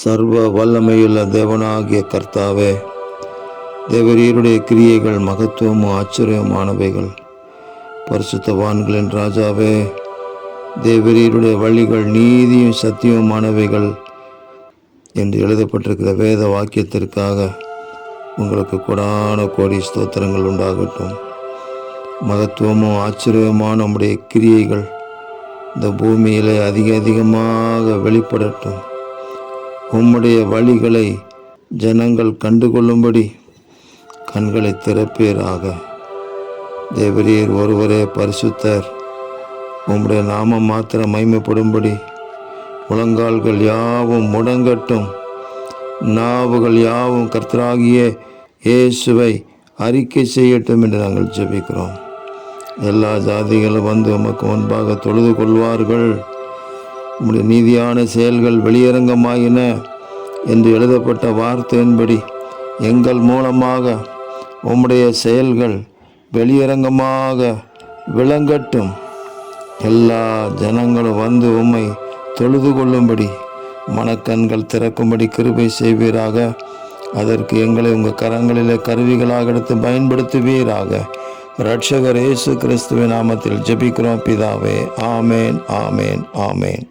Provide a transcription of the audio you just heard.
சர்வ வல்லமையுள்ள தேவனாகிய கர்த்தாவே, தேவரீருடைய கிரியைகள் மகத்துவமும் ஆச்சரியமானவைகள். பரிசுத்தவான்களின் ராஜாவே, தேவரீருடைய வழிகள் நீதியும் சத்தியமானவைகள் என்று எழுதப்பட்டிருக்கிற வேத வாக்கியத்திற்காக உங்களுக்கு கொடான கோடி ஸ்தோத்திரங்கள் உண்டாகட்டும். மகத்துவமும் ஆச்சரியமான நம்முடைய கிரியைகள் இந்த பூமியிலே அதிகமாக வெளிப்படட்டும். உம்முடைய வழிகளை ஜனங்கள் கண்டுகொள்ளும்படி கண்களை திறப்பீராக. தேவரீர் ஒருவரே பரிசுத்தர். உம்முடைய நாமம் மாத்திரம் மகிமைப்படும்படி முழங்கால்கள் யாவும் முடங்கட்டும், நாவுகள் யாவும் கர்த்தராகிய இயேசுவை அறிக்கை செய்யட்டும் என்று நாங்கள் ஜெபிக்கிறோம். எல்லா ஜாதிகளும் வந்து உமக்கு முன்பாக தொழுது கொள்வார்கள். உம்முடைய நீதியான செயல்கள் வெளியரங்கமாயின என்று எழுதப்பட்ட வார்த்தையின்படி எங்கள் மூலமாக உம்முடைய செயல்கள் வெளியரங்கமாக விளங்கட்டும். எல்லா ஜனங்களும் வந்து உம்மை தொழுது கொள்ளும்படி மனக்கண்கள் திறக்கும்படி கிருபை செய்வீராக. அதற்கு எங்களை உங்கள் கரங்களிலே கருவிகளாக எடுத்து பயன்படுத்துவீராக. இரட்சகர் இயேசு கிறிஸ்துவின் நாமத்தில் ஜெபிக்கிறோம் பிதாவே. ஆமேன், ஆமேன், ஆமேன்.